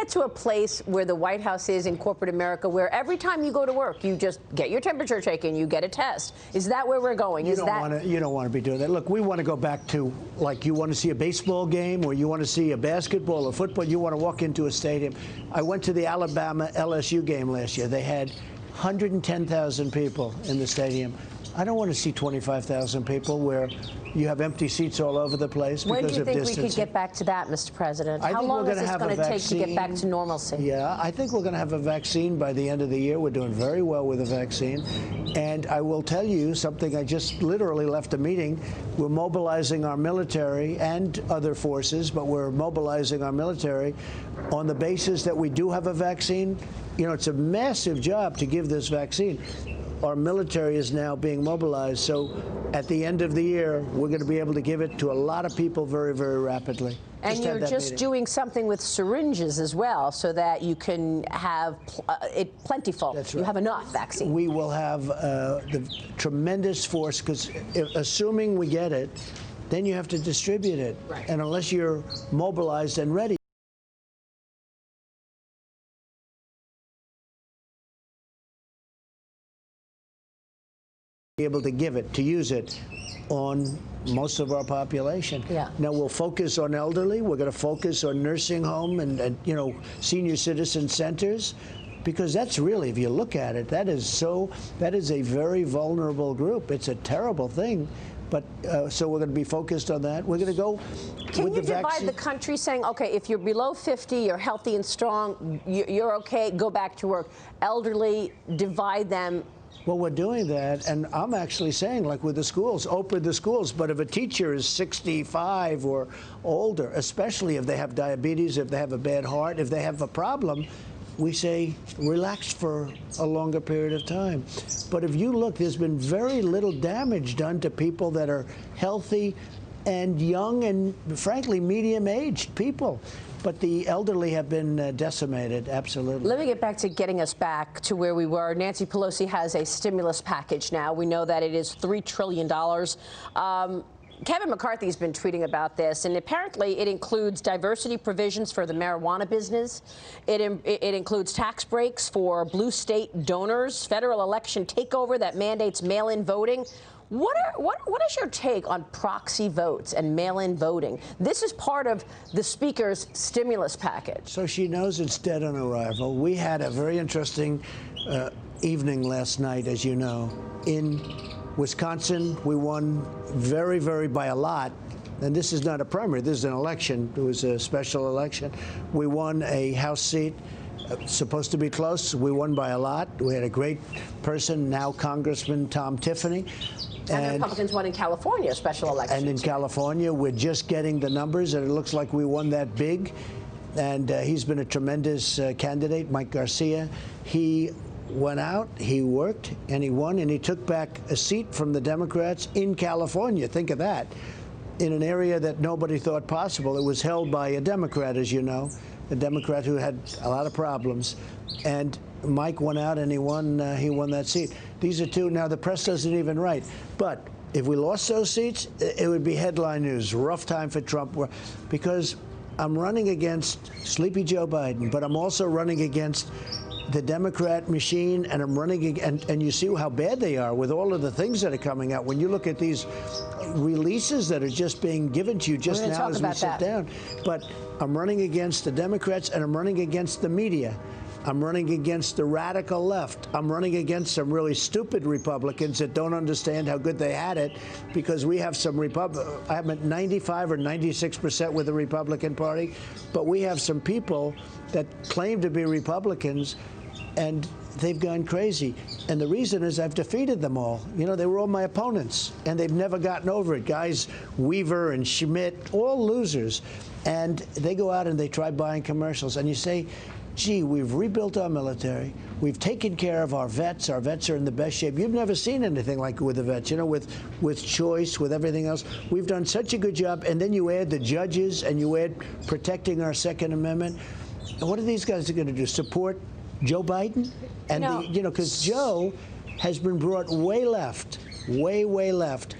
get to a place where the White House is in corporate America, where every time you go to work, you just get your temperature taken, you get a test? Is that where we're going? You don't want to be doing that. Look, we want to go back to, like, you want to see a baseball game or you want to see a basketball or football, you want to walk into a stadium. I went to the Alabama LSU game last year. They had 110,000 people in the stadium. I don't want to see 25,000 people where you have empty seats all over the place because of distancing. When do you think we could get back to that, Mr. President? How long is this going to take to get back to normalcy? Yeah, I think we're going to have a vaccine by the end of the year. We're doing very well with the vaccine. And I will tell you something. I just literally left a meeting. We're mobilizing our military and other forces, but we're mobilizing our military on the basis that we do have a vaccine. You know, it's a massive job to give this vaccine. Our military is now being mobilized, so at the end of the year, we're going to be able to give it to a lot of people very, very rapidly. And you're just doing something with syringes as well, so that you can have it plentiful. That's right. You have enough vaccine. We will have the tremendous force, because assuming we get it, then you have to distribute it. Right. And unless you're mobilized and ready, be able to give it, to use it on most of our population. Yeah. Now we'll focus on elderly. We're going to focus on nursing home and senior citizen centers, because that's really, if you look at it, that is a very vulnerable group. It's a terrible thing. But so we're going to be focused on that. We're going to go. Can you divide the country, saying, okay, if you're below 50, you're healthy and strong, you're okay, go back to work. Elderly, divide them. Well, we're doing that, and I'm actually saying, like with the schools, open the schools. But if a teacher is 65 or older, especially if they have diabetes, if they have a bad heart, if they have a problem, we say relax for a longer period of time. But if you look, there's been very little damage done to people that are healthy and young and, frankly, medium-aged people. But the elderly have been decimated, absolutely. Let me get back to getting us back to where we were. Nancy Pelosi has a stimulus package now. We know that it is $3 trillion. Kevin McCarthy's been tweeting about this, and apparently it includes diversity provisions for the marijuana business. It includes tax breaks for blue state donors, federal election takeover that mandates mail-in voting. What is your take on proxy votes and mail-in voting? This is part of the Speaker's stimulus package. So she knows it's dead on arrival. We had a very interesting evening last night, as you know. In Wisconsin, we won very, very by a lot. And this is not a primary. This is an election. It was a special election. We won a House seat. Supposed to be close. We won by a lot. We had a great person, now Congressman Tom Tiffany. And the Republicans won in California, special election. And in California, we're just getting the numbers, and it looks like we won that big. And he's been a tremendous candidate, Mike Garcia. He went out, he worked, and he won, and he took back a seat from the Democrats in California. Think of that. In an area that nobody thought possible. It was held by a Democrat, as you know, a Democrat who had a lot of problems. And Mike went out and he won that seat. These are two. Now, the press doesn't even write. But if we lost those seats, it would be headline news. Rough time for Trump. Because I'm running against Sleepy Joe Biden, but I'm also running against the Democrat machine, and I'm running, and you see how bad they are with all of the things that are coming out. When you look at these releases that are just being given to you just now as we sit down. But I'm running against the Democrats, and I'm running against the media. I'm running against the radical left. I'm running against some really stupid Republicans that don't understand how good they had it, because we have some I'm at 95 or 96% with the Republican Party, but we have some people that claim to be Republicans, and they've gone crazy. And the reason is I've defeated them all. You know, they were all my opponents, and they've never gotten over it. Guys, Weaver and Schmidt, all losers. And they go out and they try buying commercials. And you say, gee, we've rebuilt our military. We've taken care of our vets. Our vets are in the best shape. You've never seen anything like it with the vets, you know, with choice, with everything else. We've done such a good job. And then you add the judges and you add protecting our Second Amendment. And what are these guys going to do? Support Joe Biden? And, because Joe has been brought way left, way left.